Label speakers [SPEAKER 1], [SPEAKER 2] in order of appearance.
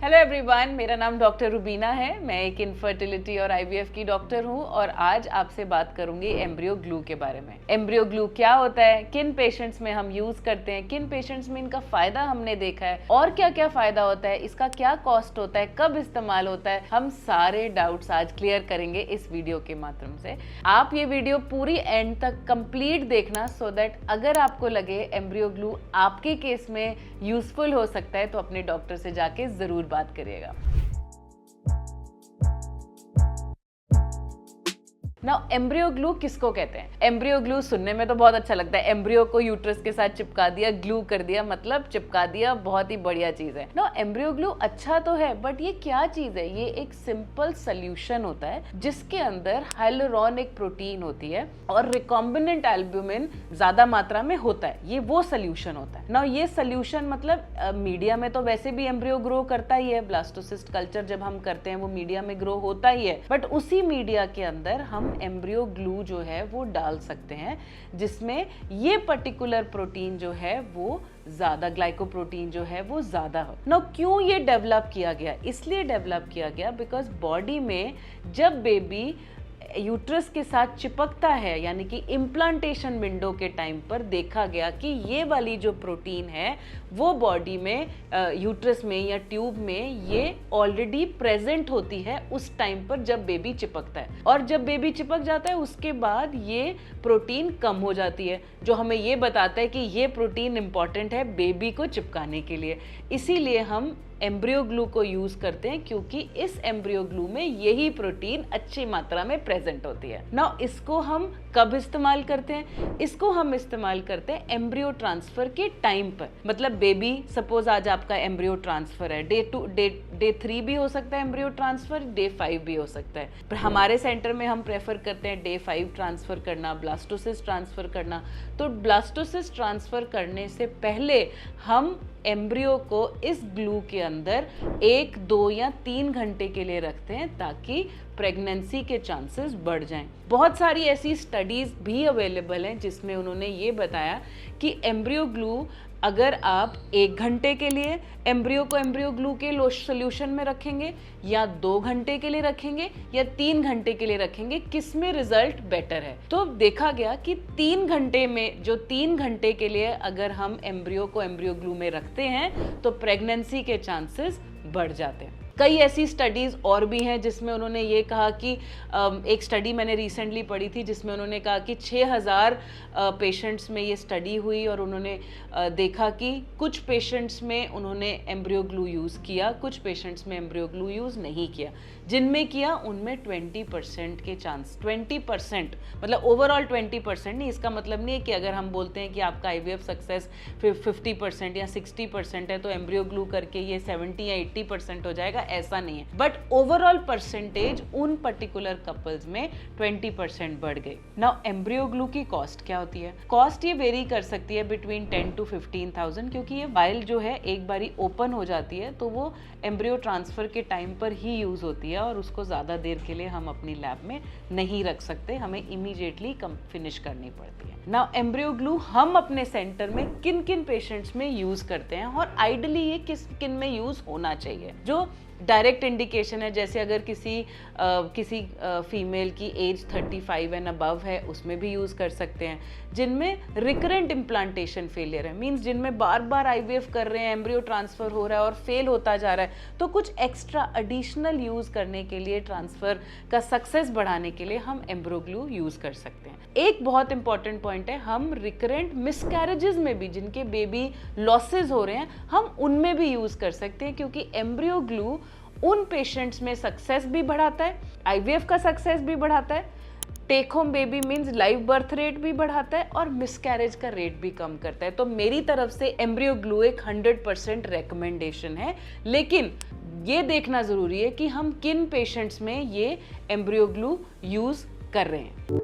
[SPEAKER 1] Hello everyone, मेरा नाम doctor Rubina है। मैं एक इनफर्टिलिटी और आईवीएफ की डॉक्टर हूं और आज आपसे बात करूंगी एम्ब्रियो ग्लू के बारे में। एम्ब्रियो ग्लू क्या होता है, किन पेशेंट्स में हम यूज करते हैं, किन पेशेंट्स में इनका फायदा हमने देखा है और क्या क्या फायदा होता है, इसका क्या कॉस्ट होता है, कब इस्तेमाल होता है, हम सारे डाउट्स आज क्लियर करेंगे इस वीडियो के माध्यम से। आप ये वीडियो पूरी एंड तक कंप्लीट देखना सो दैट अगर आपको लगे एम्ब्रियो ग्लू आपके केस में यूजफुल हो सकता है तो अपने डॉक्टर से जाके जरूर बात करिएगा। नाउ एम्ब्रियो ग्लू किसको कहते हैं? एम्ब्रियो ग्लू सुनने में तो बहुत अच्छा लगता है, एम्ब्रियो को यूट्रस के साथ चिपका दिया, ग्लू कर दिया, मतलब चिपका दिया, बहुत ही बढ़िया चीज है। नाउ एम्ब्रियो ग्लू अच्छा तो है, बट ये क्या चीज है? ये एक सिंपल सोल्यूशन होता है जिसके अंदर हाइलुरोनिक प्रोटीन होती है और रिकॉम्बिनेंट एल्ब्यूमिन ज्यादा मात्रा में होता है। ये वो सोल्यूशन होता है। नाउ ये सोल्यूशन मतलब मीडिया में तो वैसे भी एम्ब्रियो ग्रो करता ही है, ब्लास्टोसिस्ट कल्चर जब हम करते हैं वो मीडिया में ग्रो होता ही है, बट उसी मीडिया के अंदर हम एम्ब्रियो ग्लू जो है वो डाल सकते हैं जिसमें ये पर्टिकुलर प्रोटीन जो है वो ज्यादा, ग्लाइकोप्रोटीन जो है वो ज्यादा हो। नाउ क्यों ये डेवलप किया गया? इसलिए डेवलप किया गया बिकॉज बॉडी में जब बेबी यूट्रस के साथ चिपकता है, यानी कि इम्प्लांटेशन विंडो के टाइम पर देखा गया कि ये वाली जो प्रोटीन है वो बॉडी में यूट्रस में या ट्यूब में ये ऑलरेडी प्रेजेंट होती है उस टाइम पर जब बेबी चिपकता है, और जब बेबी चिपक जाता है उसके बाद ये प्रोटीन कम हो जाती है, जो हमें ये बताता है कि ये प्रोटीन इंपॉर्टेंट है बेबी को चिपकाने के लिए। इसीलिए हम एम्ब्रियो ग्लू को यूज करते हैं क्योंकि इस एम्ब्रियो ग्लू में यही प्रोटीन अच्छी मात्रा में प्रेजेंट होती है। नाउ इसको हम कब इस्तेमाल करते हैं? इसको हम इस्तेमाल करते हैं एम्ब्रियो ट्रांसफर के टाइम पर। मतलब बेबी, सपोज आज आपका एम्ब्रियो ट्रांसफर है, डे 3 भी हो सकता है एम्ब्रियो ट्रांसफर, डे 5 भी हो सकता है। पर हमारे सेंटर में हम प्रेफर करते हैं डे 5 ट्रांसफर करना, ब्लास्टोसिस्ट ट्रांसफर करना। तो ब्लास्टोसिस्ट ट्रांसफर करने से पहले हम एम्ब्रियो को इस ग्लू के अंदर 1, 2 या 3 घंटे के लिए रखते हैं ताकि प्रेगनेंसी के चांसेस बढ़ जाएं। बहुत सारी ऐसी स्टडीज भी अवेलेबल हैं जिसमें उन्होंने ये बताया कि एम्ब्रियो ग्लू अगर आप 1 घंटे के लिए एम्ब्रियो को एम्ब्रियो ग्लू के सोल्यूशन में रखेंगे या 2 घंटे के लिए रखेंगे या 3 घंटे के लिए रखेंगे, किस में रिजल्ट बेटर है? तो देखा गया कि 3 घंटे में, जो 3 घंटे के लिए अगर हम एम्ब्रियो को एम्ब्रियो ग्लू में रखते हैं तो प्रेगनेंसी के चांसेस बढ़ जाते हैं। कई ऐसी स्टडीज और भी हैं जिसमें उन्होंने ये कहा कि एक स्टडी मैंने रिसेंटली पढ़ी थी जिसमें उन्होंने कहा कि 6000 पेशेंट्स में ये स्टडी हुई और उन्होंने देखा कि कुछ पेशेंट्स में उन्होंने एम्ब्रियो ग्लू यूज़ किया, कुछ पेशेंट्स में एम्ब्रियो ग्लू यूज़ नहीं किया। जिनमें किया उनमें 20% के चांस, 20% मतलब ओवरऑल 20% नहीं। इसका मतलब नहीं है कि अगर हम बोलते हैं कि आपका आईवीएफ सक्सेस 50% या 60% है तो एम्ब्रियो ग्लू करके ये 70 या 80% हो जाएगा, ऐसा नहीं है। बट ओवरऑल परसेंटेज उन पर्टिकुलर कपल्स में 20% बढ़ गई। नाउ एम्ब्रियो ग्लू की कॉस्ट क्या होती है? कॉस्ट ये वेरी कर सकती है बिटवीन 10 to 15,000, क्योंकि ये वाइल जो है एक बारी ओपन हो जाती है तो वो एम्ब्रियो ट्रांसफर के टाइम पर ही यूज होती है और उसको ज्यादा देर के लिए हम अपनी लैब में नहीं रख सकते, हमें इमीडिएटली फिनिश करनी पड़ती है। नाउ एम्ब्रियो ग्लू हम अपने सेंटर में किन किन पेशेंट्स में यूज करते हैं और आइडियली ये किन में यूज होना चाहिए? जो डायरेक्ट इंडिकेशन है, जैसे अगर किसी फीमेल की एज 35 एंड अबव है उसमें भी यूज़ कर सकते हैं। जिनमें रिकरेंट इम्प्लांटेशन फेलियर है, मींस जिनमें बार बार आईवीएफ कर रहे हैं, एम्ब्रियो ट्रांसफ़र हो रहा है और फेल होता जा रहा है, तो कुछ एक्स्ट्रा एडिशनल यूज़ करने के लिए, ट्रांसफ़र का सक्सेस बढ़ाने के लिए हम एम्ब्रियो ग्लू यूज़ कर सकते हैं। एक बहुत इंपॉर्टेंट पॉइंट है, हम रिकरेंट मिसकैरेजेस में भी, जिनके बेबी लॉसेज हो रहे हैं, हम उनमें भी यूज़ कर सकते हैं क्योंकि एम्ब्रियो ग्लू उन पेशेंट्स में सक्सेस भी बढ़ाता है, आईवीएफ का सक्सेस भी बढ़ाता है, take home baby means live birth rate भी बढ़ाता है और मिसकैरेज का रेट भी कम करता है। तो मेरी तरफ से एम्ब्रियो ग्लू एक 100% रेकमेंडेशन है, लेकिन ये देखना जरूरी है कि हम किन पेशेंट्स में ये एम्ब्रियो ग्लू यूज कर रहे हैं।